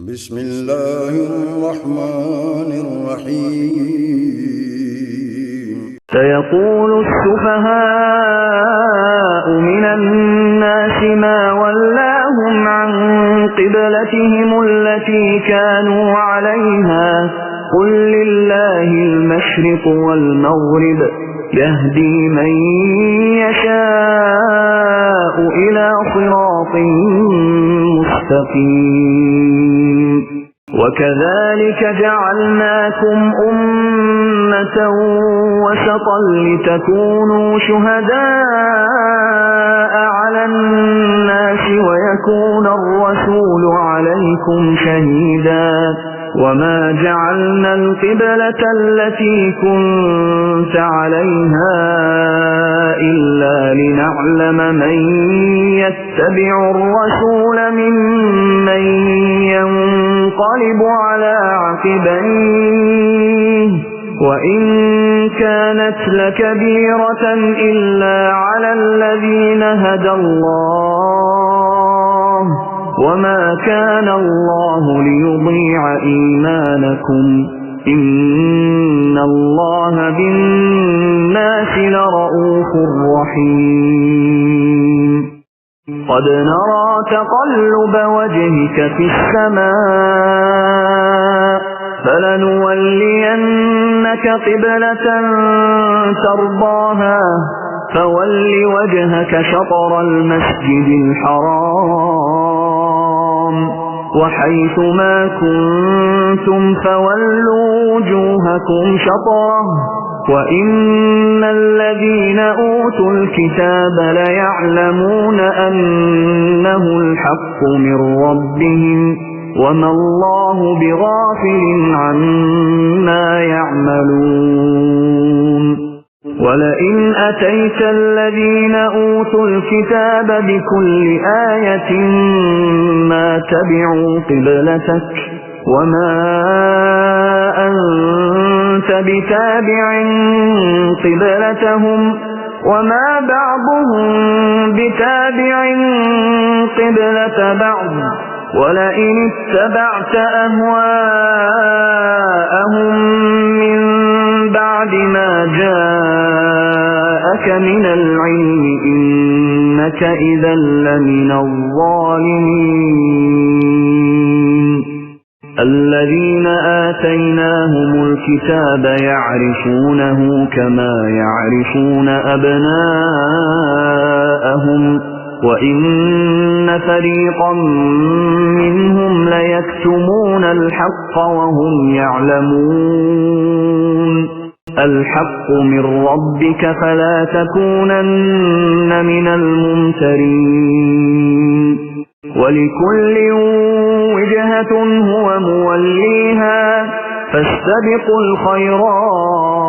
بسم الله الرحمن الرحيم سيقول السفهاء من الناس ما ولاهم عن قبلتهم التي كانوا عليها قل لله المشرق والمغرب يهدي من يشاء إلى صراط مستقيم وكذلك جعلناكم أمة وسطا لتكونوا شهداء على الناس ويكون الرسول عليكم شهيدا وما جعلنا القبلة التي كنت عليها إلا لنعلم من يتبع الرسول ممن ينقلب على عقبيه وإن كانت لكبيرة إلا على الذين هدى الله وما كان الله ليضيع إيمانكم إن الله بالناس لرؤوف رحيم قد نرى تقلب وجهك في السماء فلنولينك قبلة ترضاها فول وجهك شطر المسجد الحرام وحيث ما كنتم فولوا وجوهكم شطره وإن الذين أوتوا الكتاب ليعلمون أنه الحق من ربهم وما الله بغافل عما يعملون ولئن أتيت الذين أوتوا الكتاب بكل آية ما تبعوا قبلتك وما أنت بتابع قبلتهم وما بعضهم بتابع قبلة بعض ولئن اتبعت أهواءهم من بعد ما جاءك من العلم إنك إذا لمن الظالمين الذين آتيناهم الكتاب يعرفونه كما يعرفون أبناءهم وإن فريقا منهم ليكتمون الحق وهم يعلمون الحق من ربك فلا تكونن من الممترين ولكل وجهة هو موليها فاستبقوا الخيرات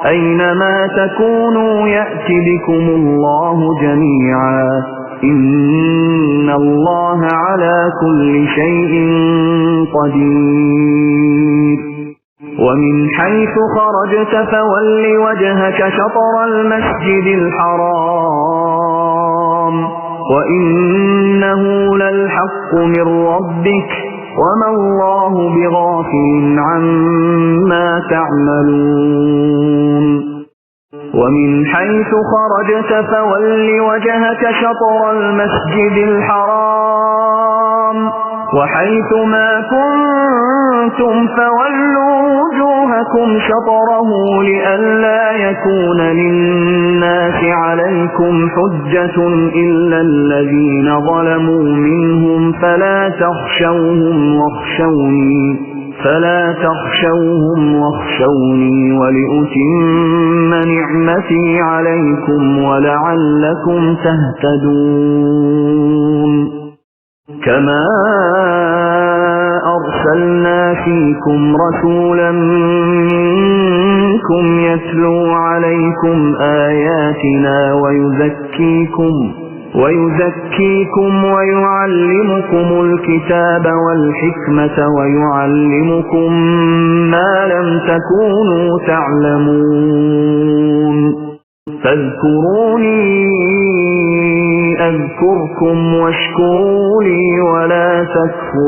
أينما تكونوا يأت بكم الله جميعا إن الله على كل شيء قدير ومن حيث خرجت فول وجهك شطر المسجد الحرام وإنه للحق من ربك وما الله بغافل عما تعملون ومن حيث خرجت فول وجهك شطر المسجد الحرام وحيث ما كنتم فولوا وجوهكم شطره لئلا يكون للناس عليكم حجة إلا الذين ظلموا منهم فلا تخشوهم واخشوني ولأتم نعمتي عليكم ولعلكم تهتدون كما أرسلنا فيكم رسولا منكم يتلو عليكم آياتنا ويزكيكم ويعلمكم الكتاب والحكمة ويعلمكم ما لم تكونوا تعلمون فاذكروني أذكركم واشكروا لي ولا تكفرون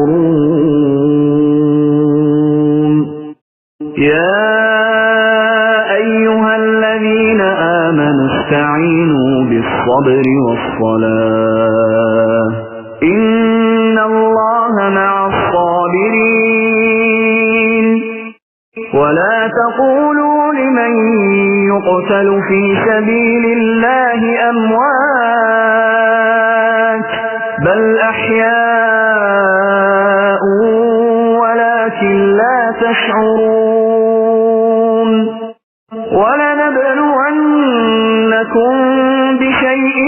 يا أيها الذين آمنوا استعينوا بالصبر والصلاة إن الله مع الصابرين ولا تقولوا لمن يقتل في سبيل الله أموات بل أحياء ولكن لا تشعرون ولنبلونكم بشيء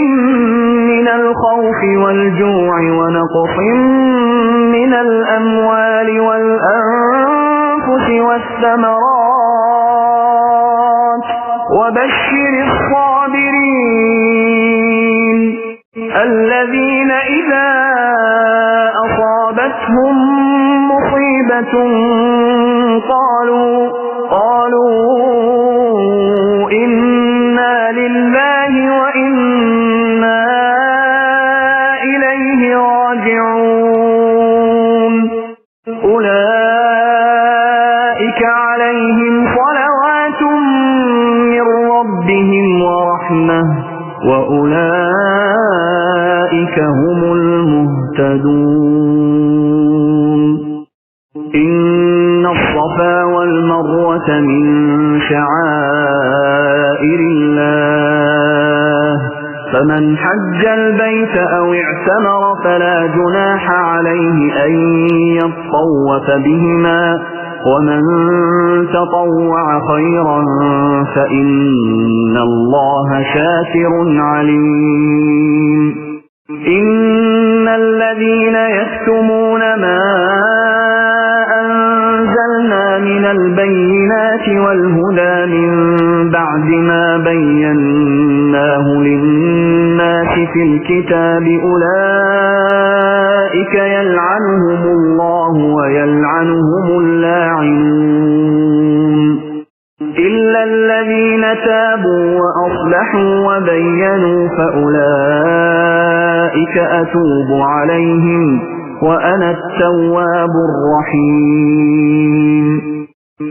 من الخوف والجوع ونقص من الأموال والأنفس والثمرات وبشر الصابرين الذين إذا أصابتهم مصيبة قالوا إنا لله وإنا إليه راجعون أولئك عليهم صلوات من ربهم ورحمة وأولئك هم المهتدون إن الصفا والمروة من شعائر الله فمن حج البيت أو اعتمر فلا جناح عليه أن يطوف بهما ومن تطوع خيرا فإن الله شاكر عليم إن الذين يكتمون ما أنزلنا من البينات والهدى من بعد ما بيناه للناس في الكتاب أولئك يلعنهم الله ويلعنهم اللاعنون إلا الذين تابوا وأصلحوا وبينوا فأولئك أتوب عليهم وأنا التواب الرحيم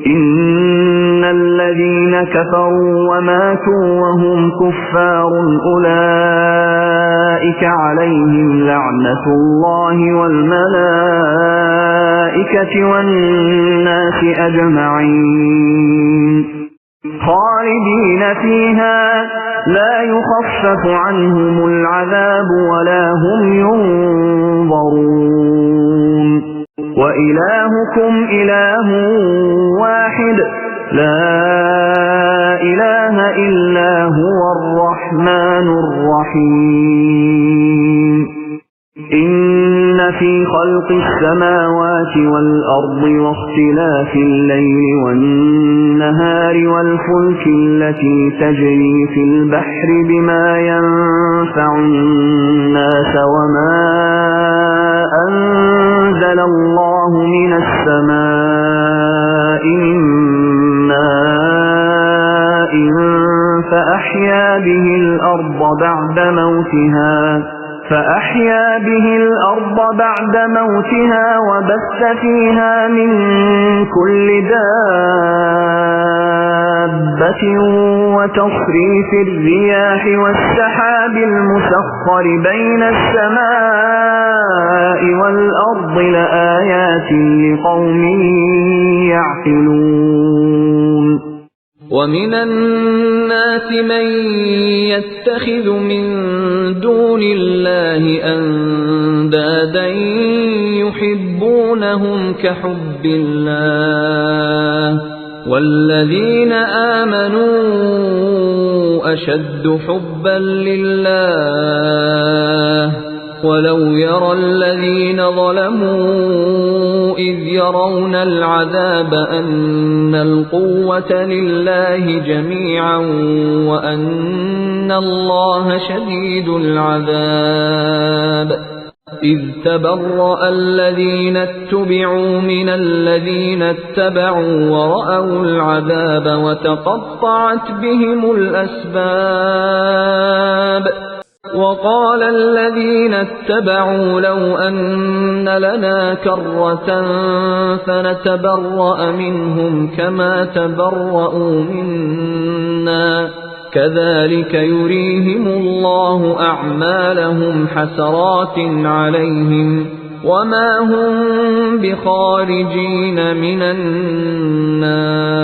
إن الذين كفروا وماتوا وهم كفار أولئك عليهم لعنة الله والملائكة والناس أجمعين خالدين فيها لا يخفف عنهم العذاب ولا هم ينظرون وإلهكم إله واحد لا إله إلا هو الرحمن الرحيم إن في خلق السماوات والأرض واختلاف الليل والنهار والفلك التي تجري في البحر بما ينفع الناس وما أنزل الله من السماء من ماء فأحيا به الأرض بعد موتها وبث فيها من كل دابة وتصريف الرياح والسحاب المسخر بين السماء والأرض لآيات لقوم يعقلون ومن الناس من يتخذ من دون الله أندادا يحبونهم كحب الله والذين آمنوا أشد حبا لله ولو يرى الذين ظلموا إذ يرون العذاب أن القوة لله جميعا وأن الله شديد العذاب إذ تبرأ الذين اتبعوا من الذين اتبعوا ورأوا العذاب وتقطعت بهم الأسباب وقال الذين اتبعوا لو أن لنا كرة فنتبرأ منهم كما تبرأوا منا كذلك يريهم الله أعمالهم حسرات عليهم وما هم بخارجين من النار